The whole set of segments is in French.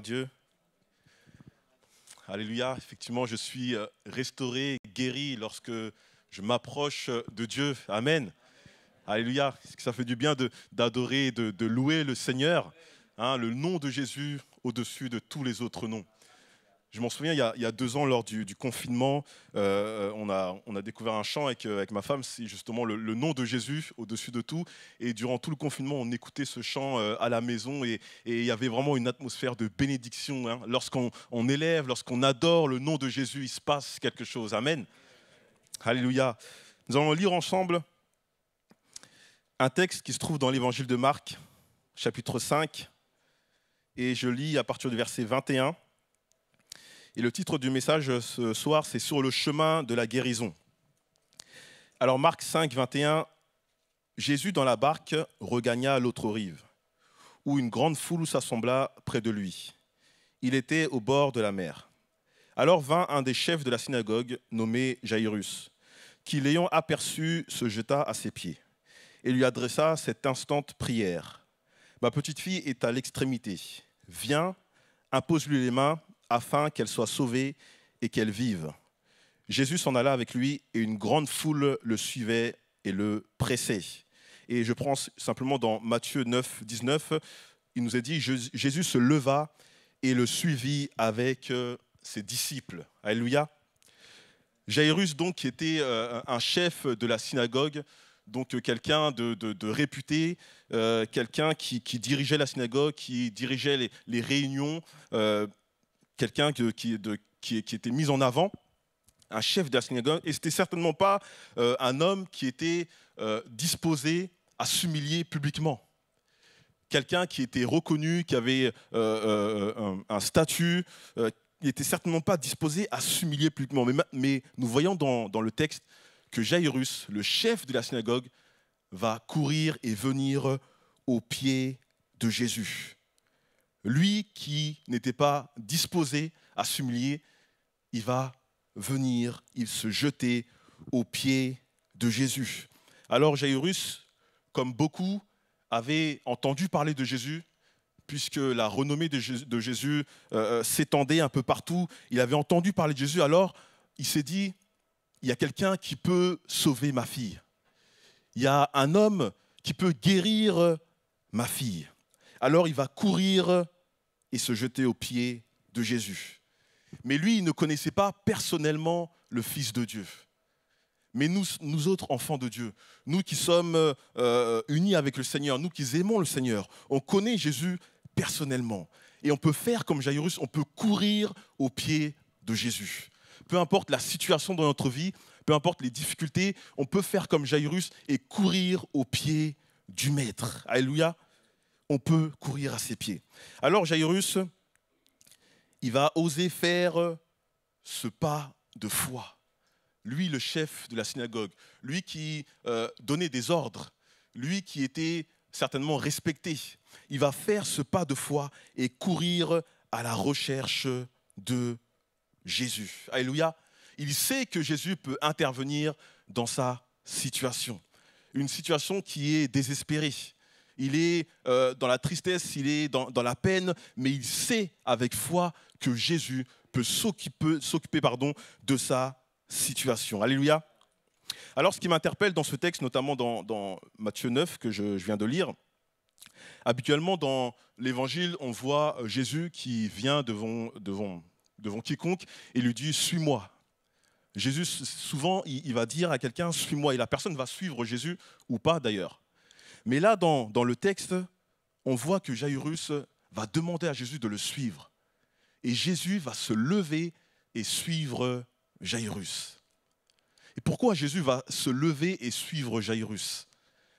à Dieu. Alléluia. Effectivement, je suis restauré, guéri lorsque je m'approche de Dieu. Amen. Alléluia. Ça fait du bien d'adorer, de louer le Seigneur, hein, le nom de Jésus au-dessus de tous les autres noms. Je m'en souviens, il y a 2 ans, lors du confinement, on a découvert un chant avec ma femme, c'est justement le nom de Jésus au-dessus de tout. Et durant tout le confinement, on écoutait ce chant à la maison et il y avait vraiment une atmosphère de bénédiction. Hein. Lorsqu'on élève, lorsqu'on adore le nom de Jésus, il se passe quelque chose. Amen. Alléluia. Nous allons lire ensemble un texte qui se trouve dans l'évangile de Marc, chapitre 5. Et je lis à partir du verset 21. Et le titre du message ce soir, c'est « Sur le chemin de la guérison ». Alors Marc 5, 21, Jésus dans la barque regagna l'autre rive, où une grande foule s'assembla près de lui. Il était au bord de la mer. Alors vint un des chefs de la synagogue, nommé Jaïrus, qui l'ayant aperçu se jeta à ses pieds et lui adressa cette instante prière. « Ma petite fille est à l'extrémité. Viens, impose-lui les mains, afin qu'elle soit sauvée et qu'elle vive. » Jésus s'en alla avec lui et une grande foule le suivait et le pressait. Et je prends simplement dans Matthieu 9, 19, il nous est dit, Jésus se leva et le suivit avec ses disciples. Alléluia. Jaïrus, donc, qui était un chef de la synagogue, donc quelqu'un de réputé, quelqu'un qui dirigeait la synagogue, qui dirigeait les réunions, quelqu'un qui était mis en avant, un chef de la synagogue, et ce n'était certainement pas un homme qui était disposé à s'humilier publiquement. Quelqu'un qui était reconnu, qui avait un statut, il n'était certainement pas disposé à s'humilier publiquement. Mais nous voyons dans le texte que Jaïrus, le chef de la synagogue, va courir et venir aux pieds de Jésus. Lui qui n'était pas disposé à s'humilier, il va venir, il se jeter aux pieds de Jésus. Alors Jaïrus, comme beaucoup, avait entendu parler de Jésus, puisque la renommée de Jésus s'étendait un peu partout. Il avait entendu parler de Jésus, alors il s'est dit, il y a quelqu'un qui peut sauver ma fille. Il y a un homme qui peut guérir ma fille. Alors il va courir et se jeter aux pieds de Jésus. Mais lui, il ne connaissait pas personnellement le Fils de Dieu. Mais nous autres enfants de Dieu, nous qui sommes unis avec le Seigneur, nous qui aimons le Seigneur, on connaît Jésus personnellement. Et on peut faire comme Jaïrus, on peut courir aux pieds de Jésus. Peu importe la situation dans notre vie, peu importe les difficultés, on peut faire comme Jaïrus et courir aux pieds du Maître. Alléluia. On peut courir à ses pieds. Alors Jaïrus, il va oser faire ce pas de foi. Lui, le chef de la synagogue, lui qui donnait des ordres, lui qui était certainement respecté, il va faire ce pas de foi et courir à la recherche de Jésus. Alléluia. Il sait que Jésus peut intervenir dans sa situation. Une situation qui est désespérée. Il est dans la tristesse, il est dans la peine, mais il sait avec foi que Jésus peut s'occuper de sa situation. Alléluia. Alors, ce qui m'interpelle dans ce texte, notamment dans Matthieu 9, que je viens de lire, habituellement dans l'Évangile, on voit Jésus qui vient devant quiconque et lui dit « Suis-moi ». Jésus, souvent, il va dire à quelqu'un « Suis-moi » et la personne va suivre Jésus ou pas d'ailleurs. Mais là, dans le texte, on voit que Jaïrus va demander à Jésus de le suivre. Et Jésus va se lever et suivre Jaïrus. Et pourquoi Jésus va se lever et suivre Jaïrus?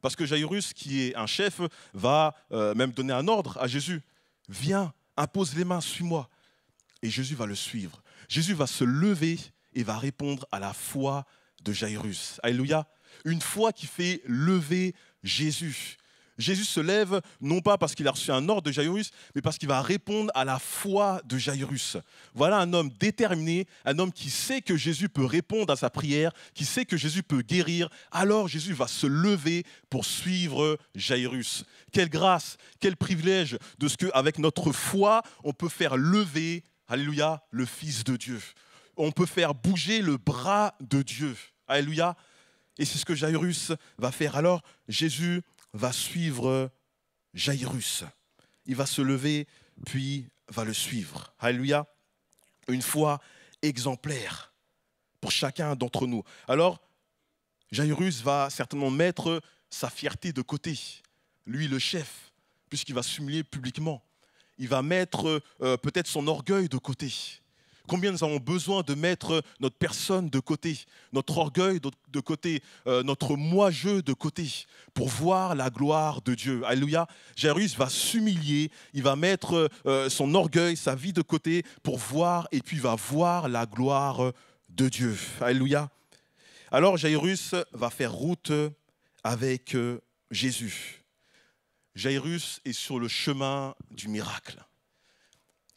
Parce que Jaïrus, qui est un chef, va même donner un ordre à Jésus. « Viens, impose les mains, suis-moi ». Et Jésus va le suivre. Jésus va se lever et va répondre à la foi de Jaïrus. Alléluia. Une foi qui fait lever Jésus. Jésus se lève, non pas parce qu'il a reçu un ordre de Jairus, mais parce qu'il va répondre à la foi de Jairus. Voilà un homme déterminé, un homme qui sait que Jésus peut répondre à sa prière, qui sait que Jésus peut guérir. Alors Jésus va se lever pour suivre Jairus. Quelle grâce, quel privilège de ce qu'avec notre foi, on peut faire lever, alléluia, le Fils de Dieu. On peut faire bouger le bras de Dieu. Alléluia. Et c'est ce que Jairus va faire. Alors Jésus va suivre Jairus. Il va se lever, puis va le suivre. Alléluia. Une foi exemplaire pour chacun d'entre nous. Alors, Jairus va certainement mettre sa fierté de côté. Lui, le chef, puisqu'il va s'humilier publiquement. Il va mettre peut-être son orgueil de côté. Combien nous avons besoin de mettre notre personne de côté, notre orgueil de côté, notre moi-je de côté, pour voir la gloire de Dieu. Alléluia. Jairus va s'humilier, il va mettre son orgueil, sa vie de côté, pour voir, et puis il va voir la gloire de Dieu. Alléluia. Alors Jairus va faire route avec Jésus. Jairus est sur le chemin du miracle.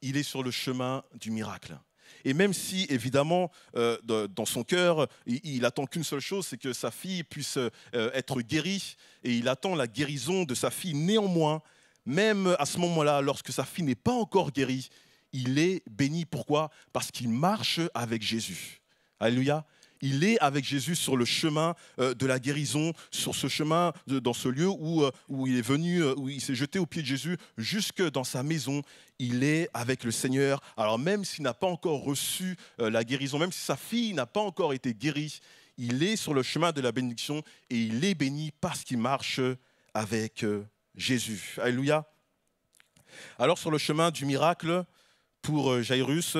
Il est sur le chemin du miracle. Et même si, évidemment, dans son cœur, il attend qu'une seule chose, c'est que sa fille puisse être guérie, et il attend la guérison de sa fille. Néanmoins, même à ce moment-là, lorsque sa fille n'est pas encore guérie, il est béni. Pourquoi ? Parce qu'il marche avec Jésus. Alléluia. Il est avec Jésus sur le chemin de la guérison, sur ce chemin, dans ce lieu où il est venu, où il s'est jeté aux pieds de Jésus, jusque dans sa maison. Il est avec le Seigneur. Alors même s'il n'a pas encore reçu la guérison, même si sa fille n'a pas encore été guérie, il est sur le chemin de la bénédiction et il est béni parce qu'il marche avec Jésus. Alléluia. Alors sur le chemin du miracle, pour Jairus,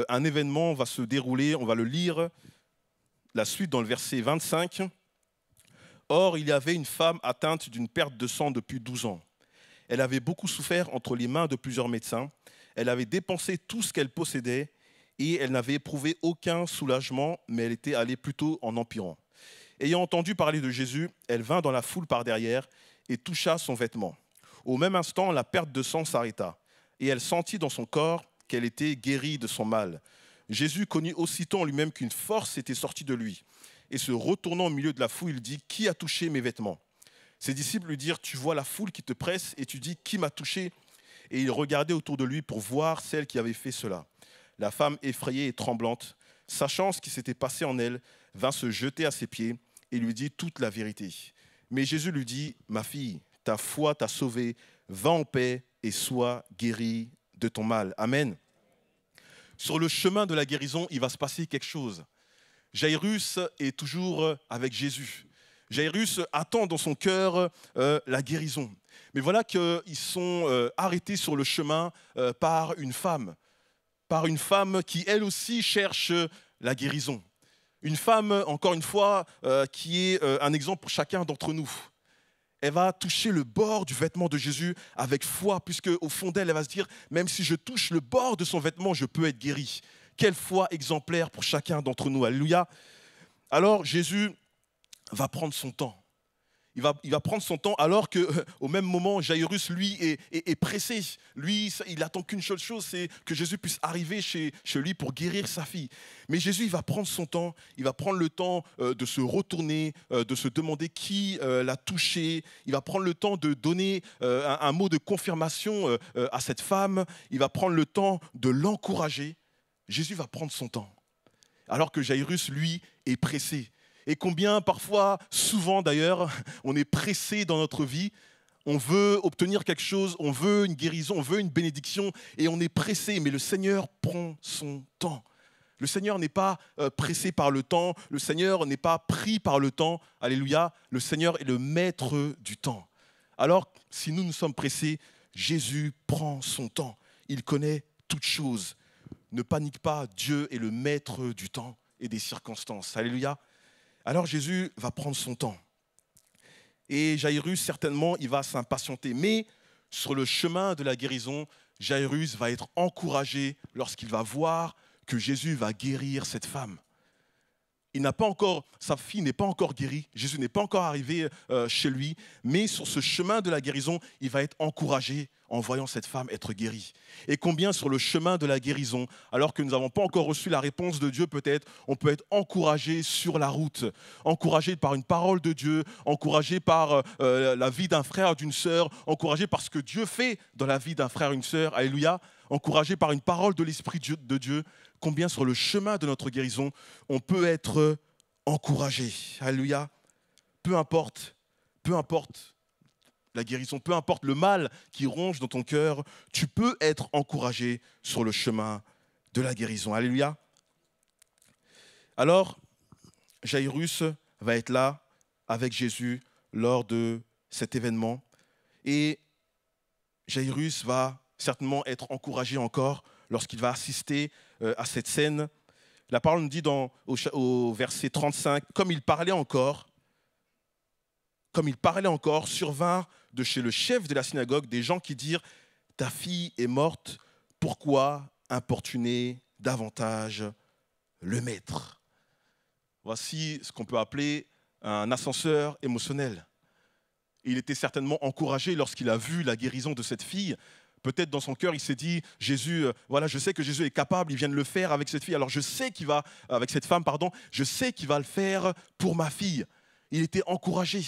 un événement va se dérouler, on va le lire. La suite dans le verset 25. Or, il y avait une femme atteinte d'une perte de sang depuis 12 ans. Elle avait beaucoup souffert entre les mains de plusieurs médecins. Elle avait dépensé tout ce qu'elle possédait et elle n'avait éprouvé aucun soulagement, mais elle était allée plutôt en empirant. Ayant entendu parler de Jésus, elle vint dans la foule par derrière et toucha son vêtement. Au même instant, la perte de sang s'arrêta et elle sentit dans son corps qu'elle était guérie de son mal. Jésus connut aussitôt en lui-même qu'une force était sortie de lui. Et se retournant au milieu de la foule, il dit « Qui a touché mes vêtements ?» Ses disciples lui dirent « Tu vois la foule qui te presse et tu dis « Qui m'a touché ?» Et il regardait autour de lui pour voir celle qui avait fait cela. La femme, effrayée et tremblante, sachant ce qui s'était passé en elle, vint se jeter à ses pieds et lui dit toute la vérité. Mais Jésus lui dit « Ma fille, ta foi t'a sauvée, va en paix et sois guérie de ton mal. » Amen. Sur le chemin de la guérison, il va se passer quelque chose. Jairus est toujours avec Jésus. Jairus attend dans son cœur la guérison. Mais voilà qu'ils sont arrêtés sur le chemin par une femme qui, elle aussi, cherche la guérison. Une femme, encore une fois, qui est un exemple pour chacun d'entre nous. Elle va toucher le bord du vêtement de Jésus avec foi, puisque au fond d'elle, elle va se dire, même si je touche le bord de son vêtement, je peux être guéri. Quelle foi exemplaire pour chacun d'entre nous. Alléluia. Alors Jésus va prendre son temps. Il va prendre son temps alors qu'au même moment, Jairus, lui, est pressé. Lui, il attend qu'une seule chose, c'est que Jésus puisse arriver chez lui pour guérir sa fille. Mais Jésus, il va prendre son temps. Il va prendre le temps de se retourner, de se demander qui l'a touché. Il va prendre le temps de donner un mot de confirmation à cette femme. Il va prendre le temps de l'encourager. Jésus va prendre son temps. Alors que Jairus, lui, est pressé. Et combien, parfois, souvent d'ailleurs, on est pressé dans notre vie, on veut obtenir quelque chose, on veut une guérison, on veut une bénédiction, et on est pressé, mais le Seigneur prend son temps. Le Seigneur n'est pas pressé par le temps, le Seigneur n'est pas pris par le temps, alléluia, le Seigneur est le maître du temps. Alors, si nous sommes pressés, Jésus prend son temps, il connaît toutes choses. Ne panique pas, Dieu est le maître du temps et des circonstances, alléluia. Alors Jésus va prendre son temps. Et Jairus, certainement, il va s'impatienter. Mais sur le chemin de la guérison, Jairus va être encouragé lorsqu'il va voir que Jésus va guérir cette femme. sa fille n'est pas encore guérie, Jésus n'est pas encore arrivé chez lui, mais sur ce chemin de la guérison, il va être encouragé en voyant cette femme être guérie. Et combien sur le chemin de la guérison, alors que nous n'avons pas encore reçu la réponse de Dieu peut-être, on peut être encouragé sur la route, encouragé par une parole de Dieu, encouragé par la vie d'un frère, d'une sœur, encouragé par ce que Dieu fait dans la vie d'un frère, une sœur, alléluia, encouragé par une parole de l'Esprit de Dieu. Combien sur le chemin de notre guérison, on peut être encouragé. Alléluia. Peu importe la guérison, peu importe le mal qui ronge dans ton cœur, tu peux être encouragé sur le chemin de la guérison. Alléluia. Alors, Jairus va être là avec Jésus lors de cet événement. Et Jairus va certainement être encouragé encore lorsqu'il va assister à cette scène. La parole nous dit au verset 35, comme il parlait encore, survinrent de chez le chef de la synagogue des gens qui dirent « Ta fille est morte, pourquoi importuner davantage le maître ?» Voici ce qu'on peut appeler un ascenseur émotionnel. Il était certainement encouragé lorsqu'il a vu la guérison de cette fille. Peut-être dans son cœur, il s'est dit, Jésus, voilà, je sais que Jésus est capable, il vient de le faire avec cette fille. Alors je sais qu'il va, avec cette femme, pardon, je sais qu'il va le faire pour ma fille. Il était encouragé.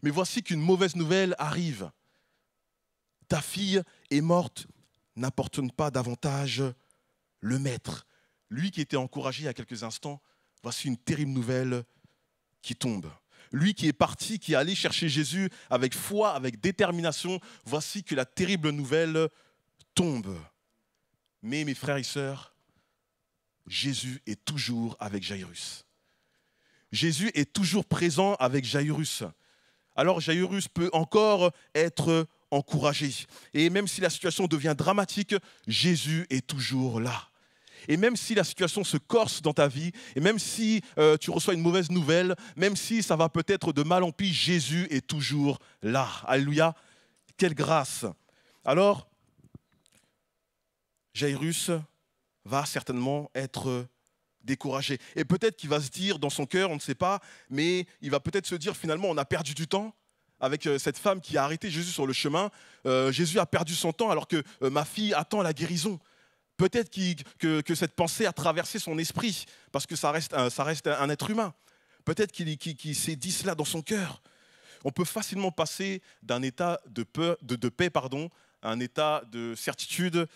Mais voici qu'une mauvaise nouvelle arrive. Ta fille est morte, n'importune pas davantage le maître. Lui qui était encouragé il y a quelques instants, voici une terrible nouvelle qui tombe. Lui qui est parti, qui est allé chercher Jésus avec foi, avec détermination, voici que la terrible nouvelle tombe. Mais mes frères et sœurs, Jésus est toujours avec Jairus. Jésus est toujours présent avec Jairus. Alors Jairus peut encore être encouragé. Et même si la situation devient dramatique, Jésus est toujours là. Et même si la situation se corse dans ta vie, et même si tu reçois une mauvaise nouvelle, même si ça va peut-être de mal en pis, Jésus est toujours là. Alléluia. Quelle grâce. Alors, Jairus va certainement être découragé. Et peut-être qu'il va se dire dans son cœur, on ne sait pas, mais il va peut-être se dire finalement, on a perdu du temps avec cette femme qui a arrêté Jésus sur le chemin. Jésus a perdu son temps alors que ma fille attend la guérison. Peut-être que cette pensée a traversé son esprit, parce que ça reste un être humain. Peut-être qu'il s'est dit cela dans son cœur. On peut facilement passer d'un état de paix, à un état de certitude,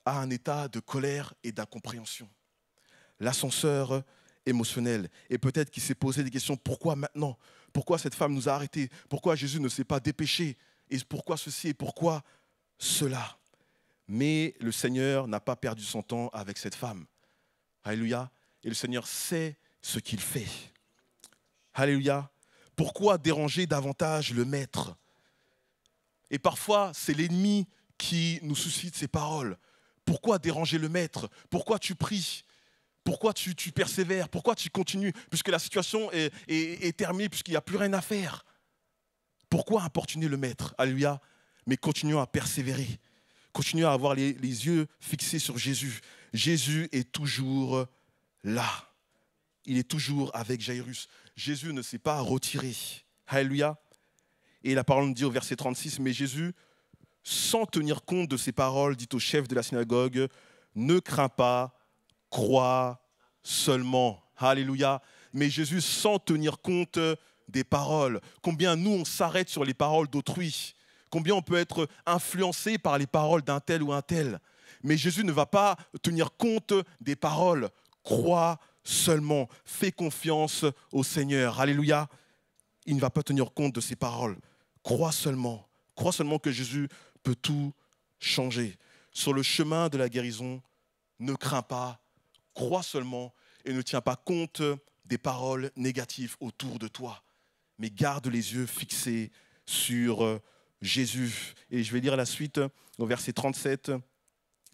à un état de colère et d'incompréhension. L'ascenseur émotionnel. Et peut-être qu'il s'est posé des questions. Pourquoi maintenant ? Pourquoi cette femme nous a arrêtés ? Pourquoi Jésus ne s'est pas dépêché ? Et pourquoi ceci et pourquoi cela ? Mais le Seigneur n'a pas perdu son temps avec cette femme. Alléluia. Et le Seigneur sait ce qu'il fait. Alléluia. Pourquoi déranger davantage le maître ? Et parfois, c'est l'ennemi qui nous suscite ces paroles. Pourquoi déranger le maître ? Pourquoi tu pries ? Pourquoi tu persévères ? Pourquoi tu continues ? Puisque la situation est terminée, puisqu'il n'y a plus rien à faire. Pourquoi importuner le maître ? Alléluia. Mais continuons à persévérer. Continuons à avoir les yeux fixés sur Jésus. Jésus est toujours là. Il est toujours avec Jairus. Jésus ne s'est pas retiré. Alléluia. Et la parole nous dit au verset 36, mais Jésus, sans tenir compte de ces paroles, dit au chef de la synagogue, ne crains pas, crois seulement. Alléluia. Mais Jésus, sans tenir compte des paroles. Combien nous, on s'arrête sur les paroles d'autrui. Combien on peut être influencé par les paroles d'un tel ou un tel. Mais Jésus ne va pas tenir compte des paroles. Crois seulement. Fais confiance au Seigneur. Alléluia. Il ne va pas tenir compte de ces paroles. Crois seulement. Crois seulement que Jésus peut tout changer. Sur le chemin de la guérison, ne crains pas. Crois seulement et ne tiens pas compte des paroles négatives autour de toi. Mais garde les yeux fixés sur Jésus. Et je vais lire la suite au verset 37.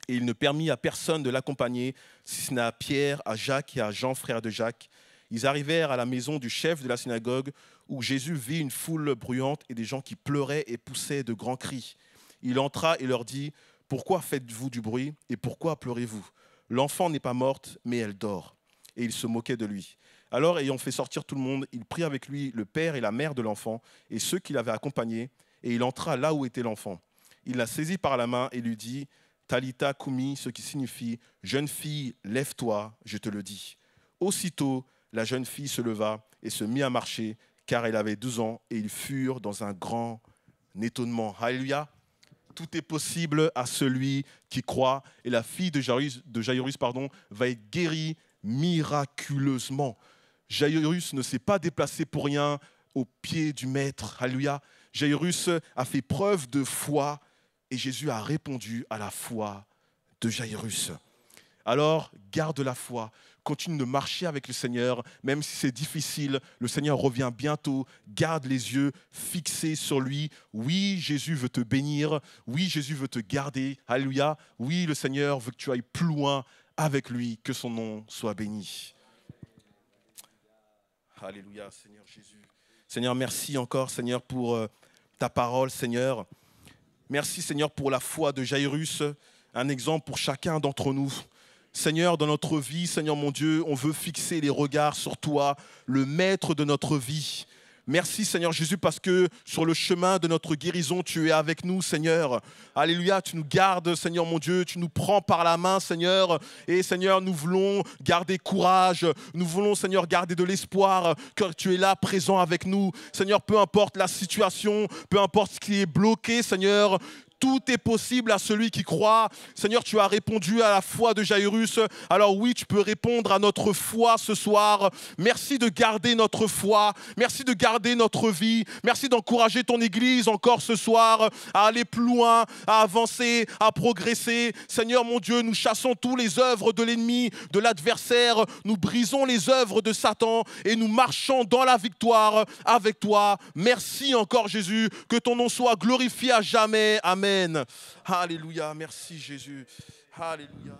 Et il ne permit à personne de l'accompagner, si ce n'est à Pierre, à Jacques et à Jean, frère de Jacques. Ils arrivèrent à la maison du chef de la synagogue, où Jésus vit une foule bruyante et des gens qui pleuraient et poussaient de grands cris. Il entra et leur dit, « Pourquoi faites-vous du bruit et pourquoi pleurez-vous ? L'enfant n'est pas morte, mais elle dort. » Et ils se moquaient de lui. Alors, ayant fait sortir tout le monde, il prit avec lui le père et la mère de l'enfant et ceux qui l'avaient accompagné, et il entra là où était l'enfant. Il la saisit par la main et lui dit, Talitha Koumi, ce qui signifie « Jeune fille, lève-toi, je te le dis ». Aussitôt, la jeune fille se leva et se mit à marcher, car elle avait 12 ans, et ils furent dans un grand étonnement. Alléluia. Tout est possible à celui qui croit. Et la fille de Jairus, va être guérie miraculeusement. Jairus ne s'est pas déplacé pour rien au pied du Maître. Alléluia. Jairus a fait preuve de foi et Jésus a répondu à la foi de Jairus. Alors, garde la foi, continue de marcher avec le Seigneur, même si c'est difficile, le Seigneur revient bientôt, garde les yeux fixés sur lui. Oui, Jésus veut te bénir, oui, Jésus veut te garder, alléluia. Oui, le Seigneur veut que tu ailles plus loin avec lui, que son nom soit béni. Alléluia, Seigneur Jésus. Seigneur, merci encore, Seigneur, pour ta parole, Seigneur. Merci, Seigneur, pour la foi de Jairus, un exemple pour chacun d'entre nous. Seigneur, dans notre vie, Seigneur mon Dieu, on veut fixer les regards sur toi, le maître de notre vie. Merci Seigneur Jésus parce que sur le chemin de notre guérison, tu es avec nous Seigneur. Alléluia, tu nous gardes Seigneur mon Dieu, tu nous prends par la main Seigneur. Et Seigneur, nous voulons garder courage, nous voulons Seigneur garder de l'espoir, car tu es là présent avec nous. Seigneur, peu importe la situation, peu importe ce qui est bloqué Seigneur, tout est possible à celui qui croit. Seigneur, tu as répondu à la foi de Jairus. Alors oui, tu peux répondre à notre foi ce soir. Merci de garder notre foi. Merci de garder notre vie. Merci d'encourager ton Église encore ce soir à aller plus loin, à avancer, à progresser. Seigneur mon Dieu, nous chassons tous les œuvres de l'ennemi, de l'adversaire. Nous brisons les œuvres de Satan et nous marchons dans la victoire avec toi. Merci encore Jésus. Que ton nom soit glorifié à jamais. Amen. Alléluia, merci Jésus. Alléluia.